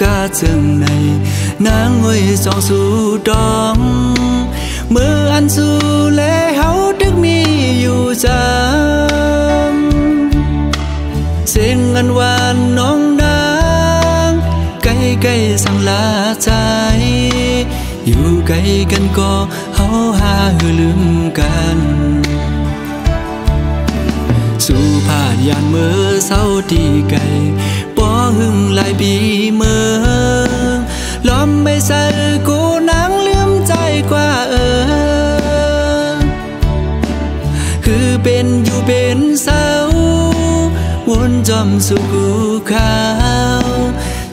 cả chừng này nắng ngồi gió su đong mưa ăn su lẽ háo đức miอยู่จำเสียงอันหวานน้องนางใกล้ๆสั่งลาใจอยู่ใกล้กันก็เฮาหาลืมกันสู่ผ่านยานเมื่อเศร้าที่ไกลป้อหึงหลายปีเมื่อล้อมไม่ใส่กูนางลืมใจกว่าคือเป็นอยู่เป็นเศร้าวนจอมสู่กูขาว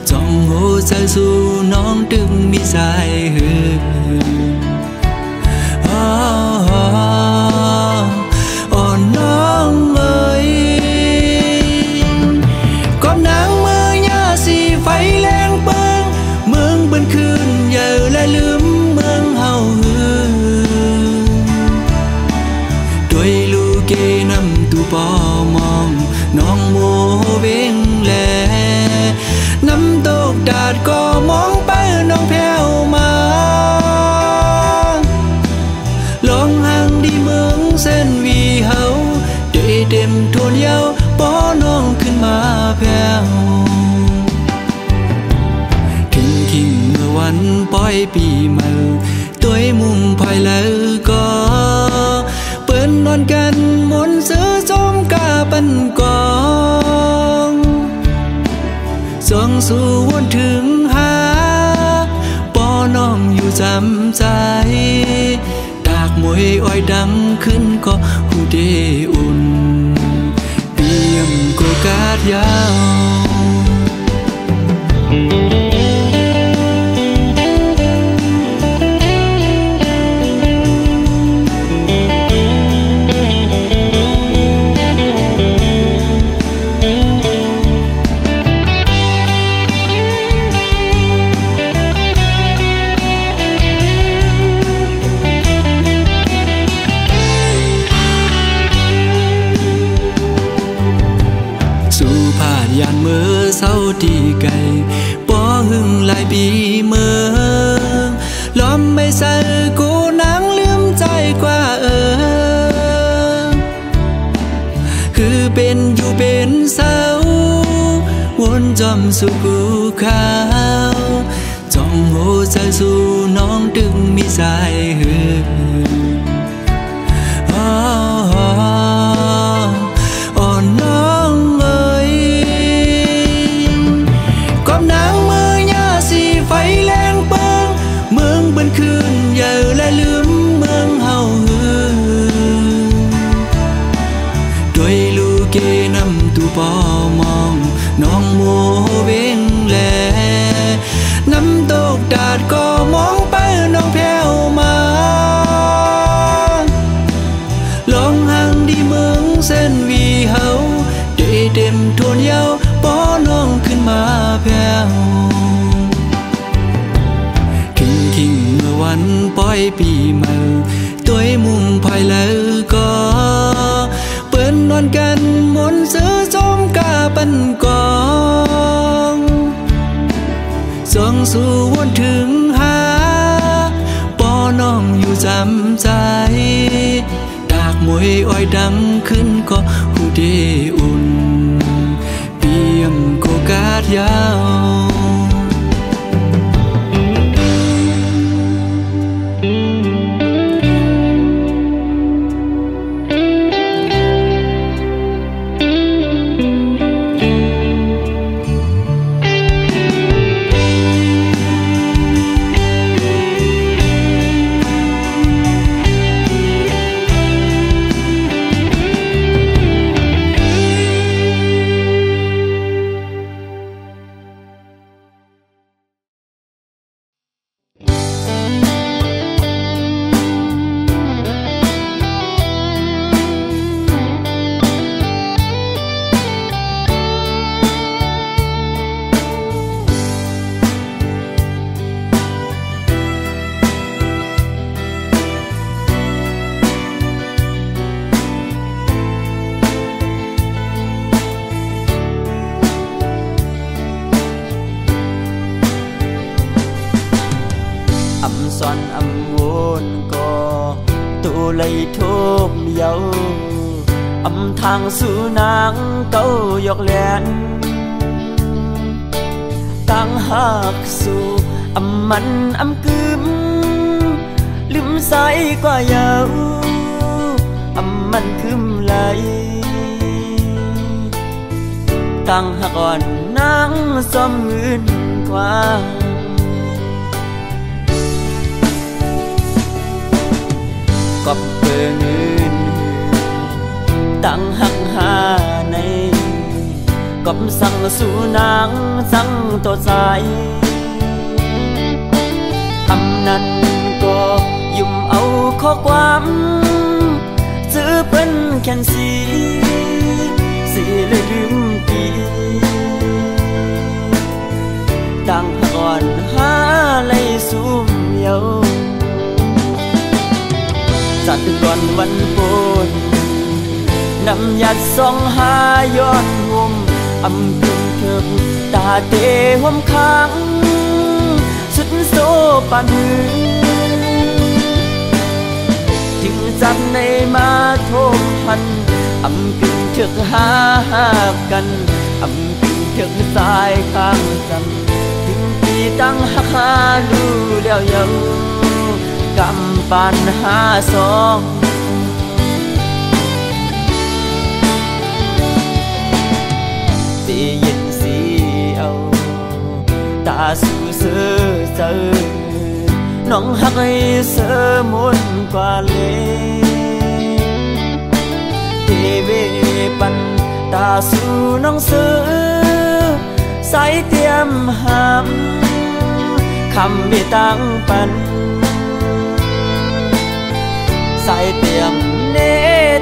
จ้องหัวใจสู่น้องดึงมีสายหือน้องเอ้ยก็นางเมื่อยาสีไฟแรงเปิงเมืองบนคืนอย่าและลืมเมืองเฮาด้วยลูกเกนำตูปอมองน้องโมเวงแลน้ำตกดาดก็มองไปน้องแผ่วมาลองห่างดีเมืองเส้นวีเฮาได้เต็มทวนเยาป้อน้องขึ้นมาแผ่วทิ้งเมื่อวันปล่อยปีใหม่ตัวมุงภายแล้วก็เปิ้นนอนกันมนซื้อจมกาปันกองส่องสู่วนถึงหาป้อน้องอยู่จำใจตากมวยอ้อยดังขึ้นก็หูเดอุ่นเตรียมโกกาดยาวยานเมื่อเศร้าที่ไกลป้อหึงหลายปีเมื่อล้อมไม่ใส่กูนางลืมใจกว่าคือเป็นอยู่เป็นเศร้าวนจอมสู่กูขาวจ้องหัวใจสู่น้องดึงมีสายหืน้องเอ้ยนางเมื่อยาสีไฟแรงเปิงเมืองบนคืนอย่าและลืมเมืองเฮาด้วยลูกเกนำตูปอมองน้องโมเวงแลน้ำตกดาดก็มองไปน้องแผ่วมาลองห่างดีเมืองเส้นวีเฮาได้เต็มทวนเยาป้อน้องขึ้นมาแผ่วทิ้งเมื่อวันปล่อยปีใหม่ตัวมุงภายแล้วก็เปิ้นนอนกันมนซื้อจมกาปันกองส่องสู่วนถึงหาป้อน้องอยู่จำใจตากมวยอ้อยดังขึ้นก็หูเดอุ่นเปียมโกกาดยาว soàn âm vốn có tu lấy thốp dấu âm thang su nắng câu giọt lẹn tăng hạc su âm mặn âm cướmลืมสายกว่าเยามันคืมไหลตั้งหักอ่อนนั่งซ้อมเงินกว่าก็เปิดเงินตั้งหักหาในก็สั่งสู่นางสั่งตัวใจนั้นก็ยุ่มเอาข้อความซื้อเป็นแค่สีเลยลืมปีตั้งก่อนหาเลยซุ่มเยาจัดก่อนวันโปนนำยัดซองหายอดห่มอำพึงเถิบตาเตะห่มค้างสุดโซปานหือจึงจับในมาโทมพันอำกึ่งเถือกหากันอำกึ่งเถือกสายข้างกันถึงปีตั้งหักหาดูแล้วยังกำปันหาสองตีเย็นสีเอาตาสู่เสือเสือน้องหักให้เสือมุนกว่าเลยเทเวปันตาสู่น้องเสือใส่เตรียมหามคำไม่ตั้งปันใส่เตรียมเน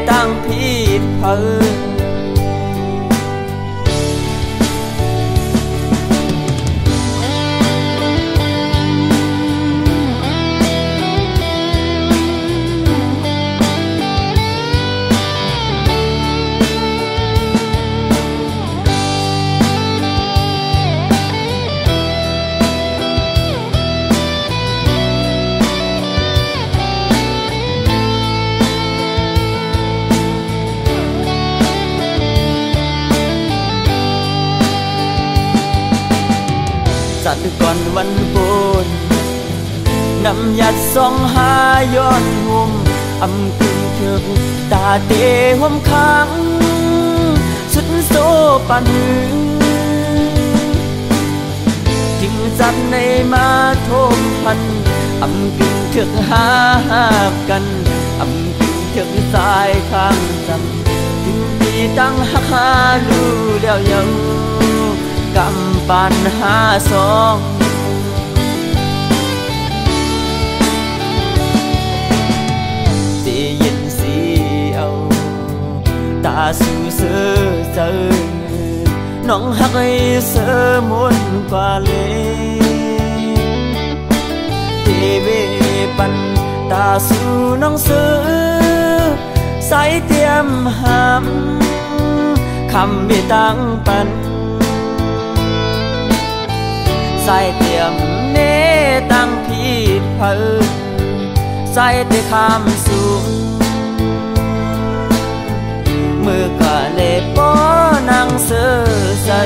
ตั้งผิดเพอจัดก่อนวันโปนนำยัดซองหายอดห่มอำกึ่งเถิบตาเตะห่มค้างสุดโซปานหือจึงจับในมาโทมพันอำกึ่งเถิกหากันอำกึ่งเถิกสายข้างกันถึงปีตั้งหักหาดูแล้วยังกำปันหาสองตีเย็นสีเอาตาสู่เสือเสือน้องหักให้เสือมุนกว่าเลยเทเวปันตาสู่น้องเสือใส่เตรียมหามคำไม่ตั้งปันใส่เตรียมเนตั้งผิดเพอใส่เตะคำสูงมือก็เลยป้อนางเสือใส่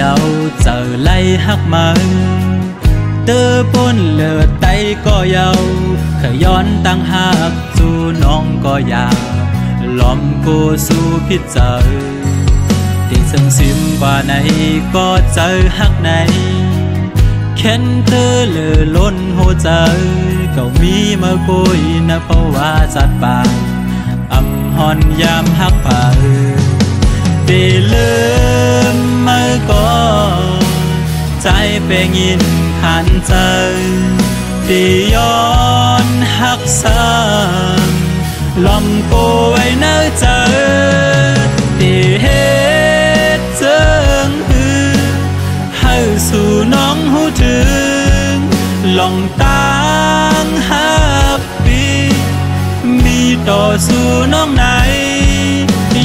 ยาวเจอไล่หักมันเตอปนเลือดไตก็ยาวขย้อนตั้งหักสู่น้องก็ยาวล้อมกูสู่พิจเจอที่ซึ่งซิมว่าไหนก็เจอหักไหนเข็นเธอเลือล้นหัวใจก็มีมากุยนะเพราะว่าจัดปากอำหอนยามหักผ่าได้ลืมมาก่อนใจเป็นยินขันใจได้ย้อนหักซ้ำลอมกูไว้เนื้อใจได้เฮ็ดเจิงหือให้สู่น้องหูถึงลองตั้งหักปีมีต่อสู่น้องไหน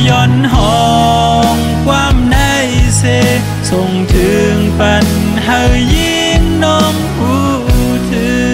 ย้อนห้องความในเสส่งถึงปัญหายิ่งน้องหูถึง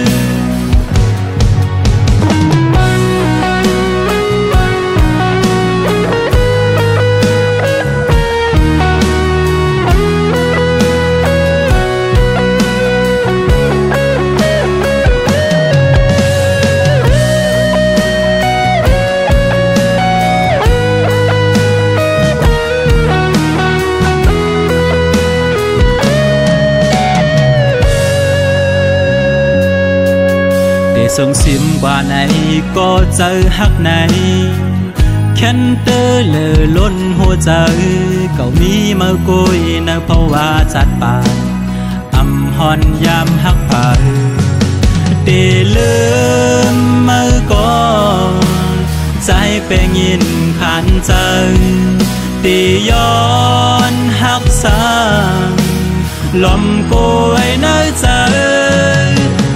ส่งซิมว่าไหนก็เจอหักไหนแค่นเตอเลอล้นหัวใจก็มีมากุยนะเพราะว่าจัดปากอำหอนยามหักผ่าได้ลืมมาก่อนใจเป็นยินขันใจได้ย้อนหักซ้ำลมกูไว้เนื้อใจ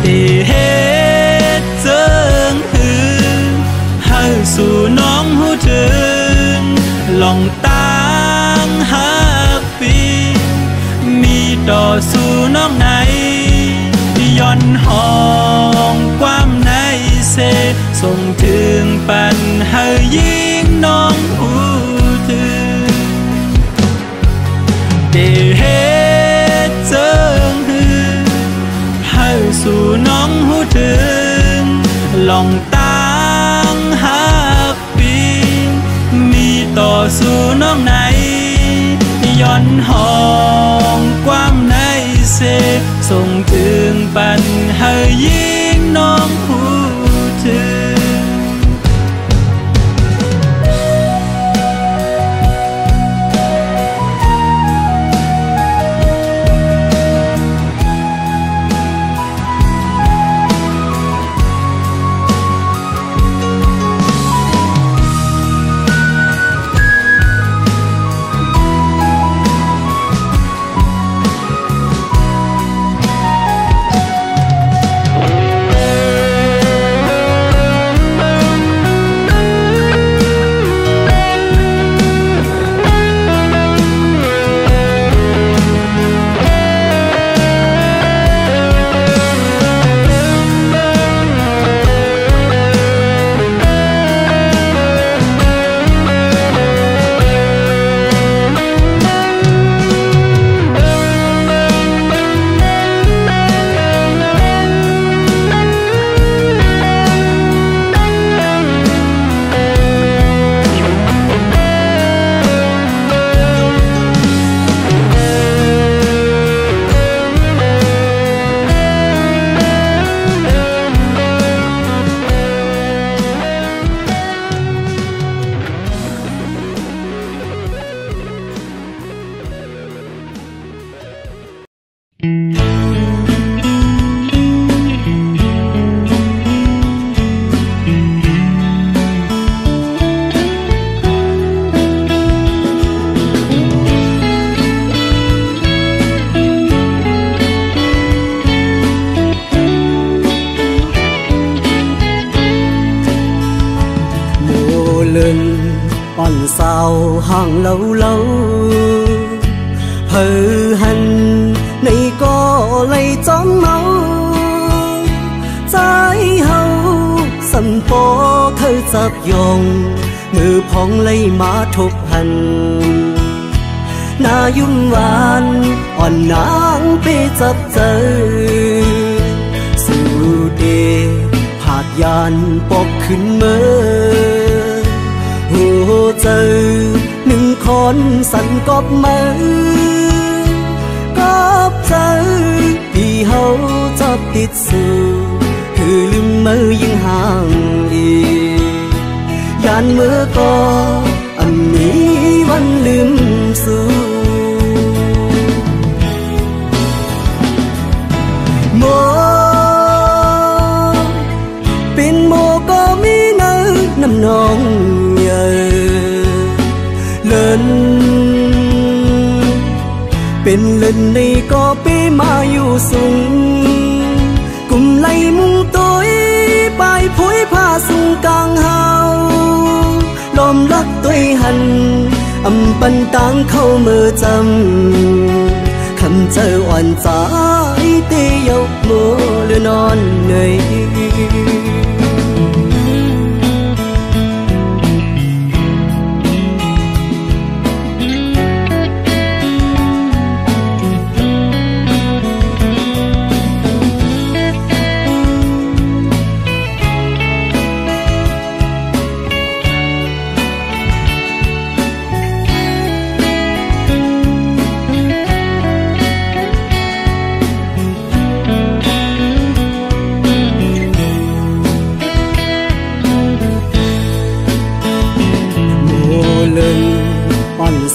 ได้เฮ็ดเจิงหือให้สู่น้องหูถึงลองตั้งหักปีมีต่อสู่น้องไหนย้อนห้องความในเสส่งถึงปัญหายิ่งน้องหูถึงได้เฮ็ดเจิงหือให้สู่น้องหูถึงลองตั้งหักปีมีต่อสู่น้องไหนย้อนห้องความในเสส่งถึงปัญหายิ่งน้องหูถึงอ่อนเศร้าห่างlâu lâu hờ hằn này có lấy chón máu trái hậu sân phố thơ chập dòngมือพองlấy má thục hành นายุ่มหวานอ่อนนางไปจับเจอสู่เดผาดยานปกขึ้นเมื่อหัวเจอหนึ่งคนสั่นกบมือกบเจอที่เฮาจับติดสู่คือลืมมือยิ่งห่างอียานเมื่อก็อันนี้วันลืมสู่โมเป็นโมก็มีเนื้อน้ำนองเยอะเลินเป็นเลินในก็ไปมาอยู่สูงกุมไล่มุงตัวไปผุยผ้าสูงกลางเฮาลมรักตัวหันอำปันตังเข้ามือจำคำเจออ่อนใจเตียวมัวหรือนอนเหนื่อย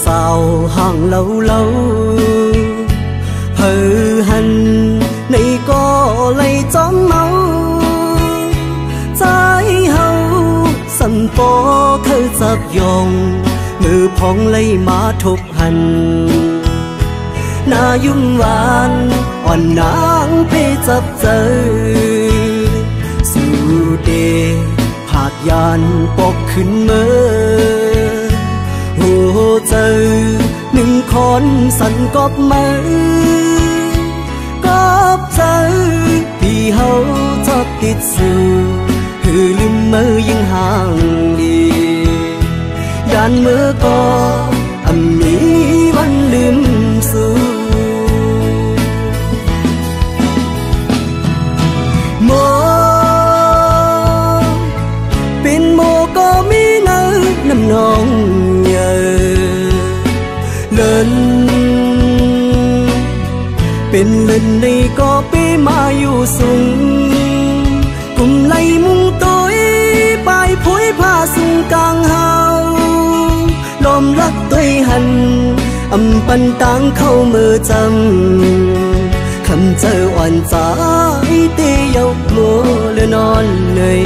สาวห่างเล่าเพื่อหันในก็เลยจอมเมาใจเฮาสันปอเคยจับยองมือพองเลยมาทบหันนายุ่มหวานอ่อนนางไปจับเจอสู่เดผาดยานปกขึ้นเมื่อหัวเจอหนึ่งคนสั่นกบมือกบเจอที่เฮาจับติดสู่คือลืมมือยิ่งห่างดียานมือก็อันนี้วันลืมสู่โมเป็นโมก็มีเนื้อน้ำนองเลินเป็นเลินในก็ไปมาอยู่สูงกุมไล่มุงตัวไปผุยผ้าสูงกลางเฮาลมรักตัวหันอำปันตังเข้ามือจำคำเจออ่อนใจเตียวมัวหรือนอนเหนื่อย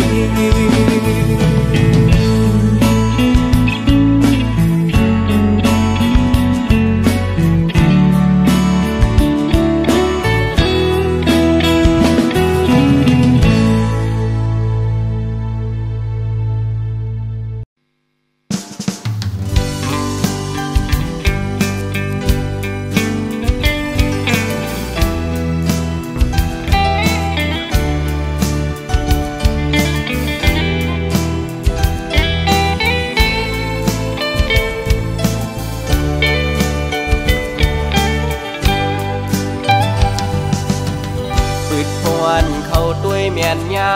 เมียนยา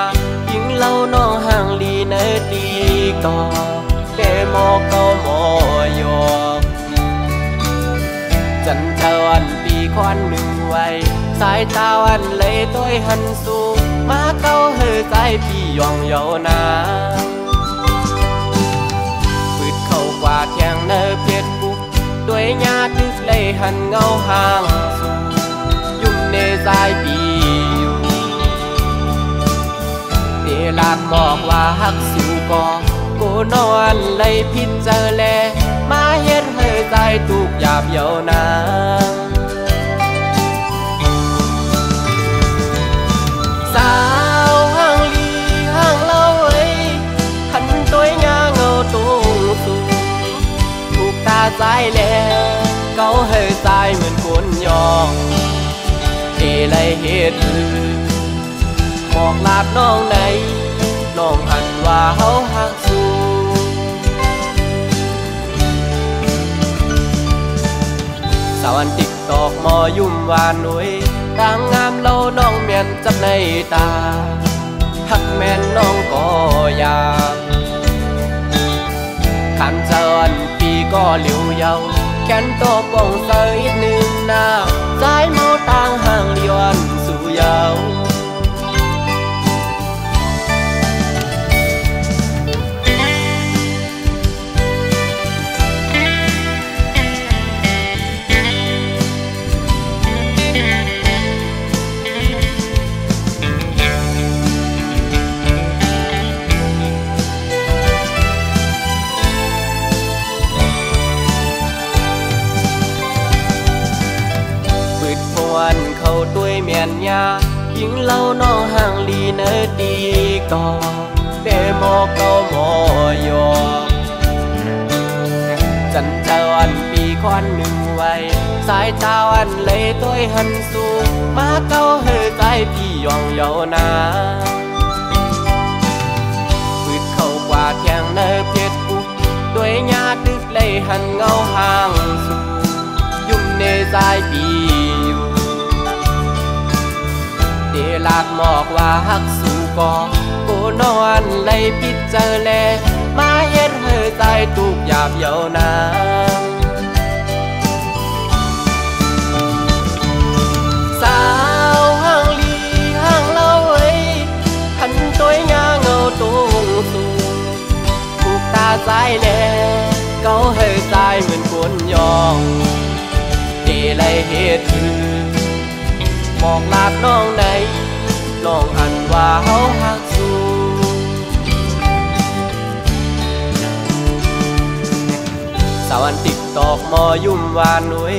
ยิงเล่าน้องห่างลีเนตีก่อเดโมก็โมยกจันทวันปีควันหนึ่งไว้สายตาวันเลยต้อยหันสู่มาเก้าเฮใจพี่ยองเยานาปืดเข้ากว่าแทงเนเพียดบุกด้วยญาติเลยหันเงาห่างสู่ยุ่มในใจพี่ลากบอกว่าฮักสิวกอกูนอนเลยพิจเจอแลมาเฮ็ดให้ใจทุกหยาบเยานาสาวห่างลีห่างเล่าเอ้ยขันตัวหญ้าเงาตรงสูงถูกตาใจแลเกาให้ใจเหมือนคนยองเลยเฮ็ดลือบอกลาดน้องในน้องหันว่าเฮาหักสู วันติ๊กตอกมอยุ่มวานหนุ่ยต่างงามเล่าน้องแม่นจับในตาหักแม่นน้องก็อยากขันเจอนปีก็เหลียวยาวแขนโตป่องใส่หนึ่งหน้าใจเมาต่างห่างเลียนสู่ยาวเขาด้วยเมียนยายิงเล่าน้องห่างลีเนดีก่อเดโมเกาหมอยอจันเจ้าอันปีควันหนึ่งไว้สายเจ้าอันเลยตัวหันสูงมาเก้าเฮใจพี่ยองเยานาปืดเข้ากว่าเทียงเนเพชรบุกด้วยญาตึกเลยหันเงาห่างสูงยุ่มเนใจปีเดลากหมอกว่าหักสู่กอกูนอนเลยพิจารแลมาเย็ดเฮใจตุกหยาบเยานาสาวห่างลีห่างเล่าเอ้ยหันตัวยาเงาตุงสูงผูกตาใจแลเก้าเฮใจเหมือนคนยองเดเลยเหตุบอกลาดน้องไหนน้องอันว่าเฮาหักสูสาวันติ๊กตอกมอยุ่มวานหนุ่ย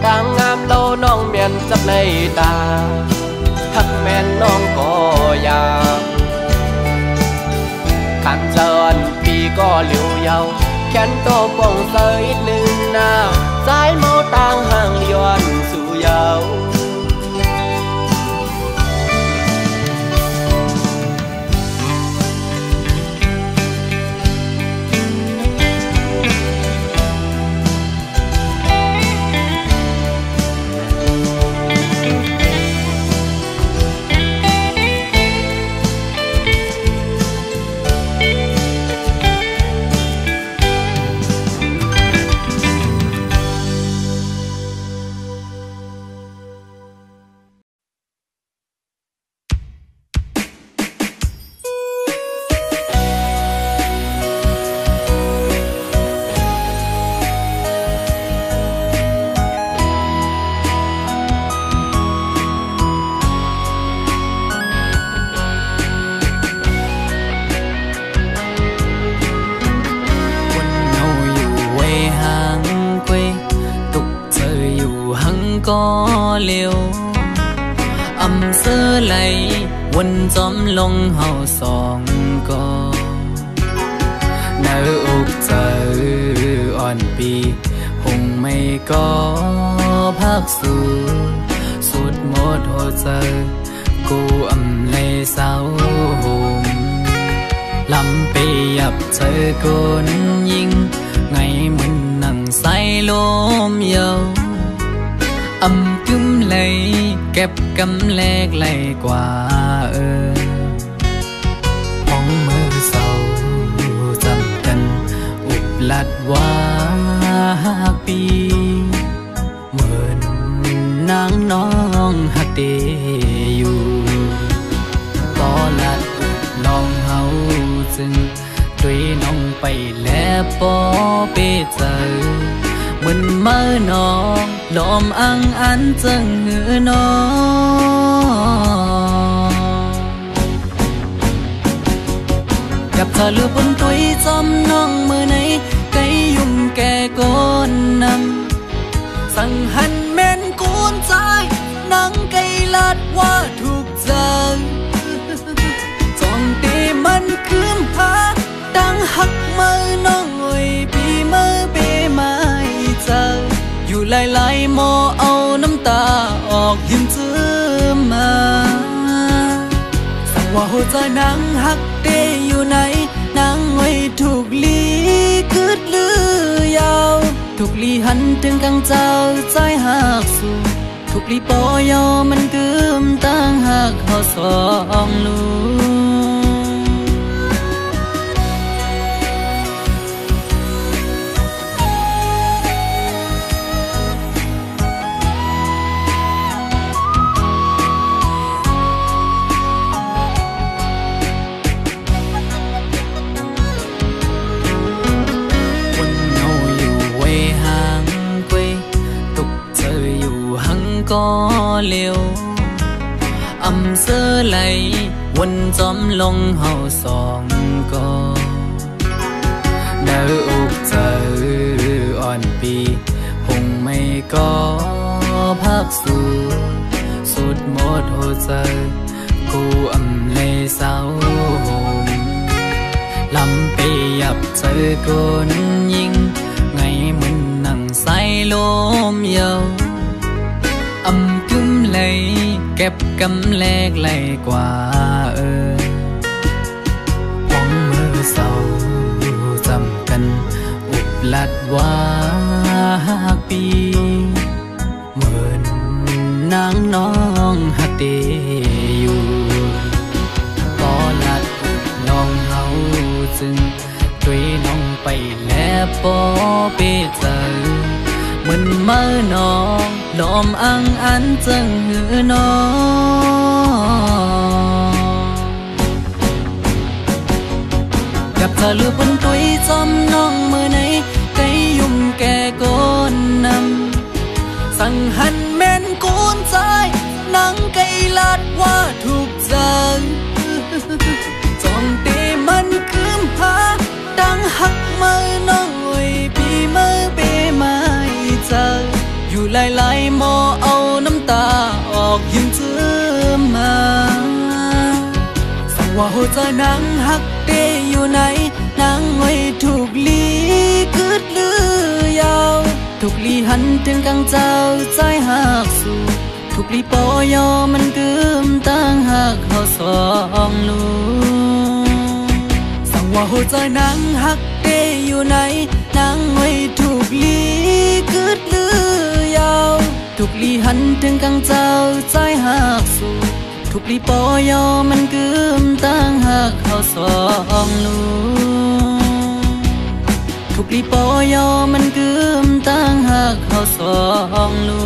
ต่างงามเล่าน้องเมียนจับในตาหักแม่นน้องก็อยากขันเจอนปีก็เหลียวยาวแขนโตป่องใส่หนึ่งหน้าสายเมาต่างห่างเลียนสู่ยาวก็เร็วอำเสื้อไหลวนจอมลงเฮาสองก็เนื้ออกเจออ่อนปีหงไม่ก็พักสู่สุดหมดหัวใจกูอำเลยเศร้าหมลำไปยับเธอคนยิงไงเหมือนนั่งใส่ลมเยากึมเลยเก็บกำแลกไหลกว่าห้องมือเศร้าจำกันอุบลัดว่าปีเหมือนนางน้องหักเดอยู่ก็ลัดอุบลองเฮาจึงด้วยน้องไปแล้วปอเปเจอเหมือนเมื่อน้องลมอังอันจังหือน้องกับเธอลือบนตุยจอมน้องเมื่อไหนไก่ยุ่มแก่ก้นนำสั่งหันแม่นกูนใจนังไก่ลัดว่าถูกใจจองตีมันคืมพาดังหักมือน้องเอ้ยปีมือปีไม่เจออยู่หลายๆโมเอาน้ำตาออกยิ้มเจือมาสั่งว่าหัวใจนางหักเดอยู่ไหนนางไว้ถูกลีคืดลือยาว ทุกลีหันถึงกังเจ้าใจหักสู่ทุกลีปอยอมันกึมตั้งหักเขาสองลูก็เลี้ยวอำเสื้อไหลวนจอมลงเฮาสองก็เดาอกเจออ่อนปีคงไม่ก็พักสู่สุดหมดหัวใจกูอำเลยเศร้าลำไปยับเจอคนยิงไงมันนั่งใส่ลมเยาอำจุ้มเลยเก็บกำแลกไหลกว่ามองมือเศร้าจำกันอุบลัดว่าปีเหมือนนางน้องหักเดอยู่ก็ลัดน้องเฮาจึงช่วยน้องไปแล้วปอเปเจอมันเมื่อน้องลมอังอันจังหือน้องกับเธอลือบนตุยจอมน้องเมื่อไหนไกยุ่มแก่ก้นนำสั่งหันแม่นกูนใจนังไกลาดว่าถูกใจจอมเตมันคืมพาดังหักเมื่อน้องไว้ปีเมื่อเปไม่เจออยู่หลายๆหมอเอาน้ำตาออกยิ้มเชื่อมาสั่งว่าหัวใจนางหักเตอยู่ไหนนางไว้ถูกลีกึดลือยาวถูกลีหันถึงกังเจ้าใจหักสู่ถูกลีปอยอมันกึมตั้งหักเขาสองลูสั่งว่าหัวใจนางหักเตอยู่ไหนนางไว้ถูกลีกึดลือยาวถูกลีหันถึงกังเจ้าใจหักสู่ถูกลีปอยอมันกึมตั้งหักเขาสองลูถูกลีปอยอมันกึมตั้งหักเขาสองลู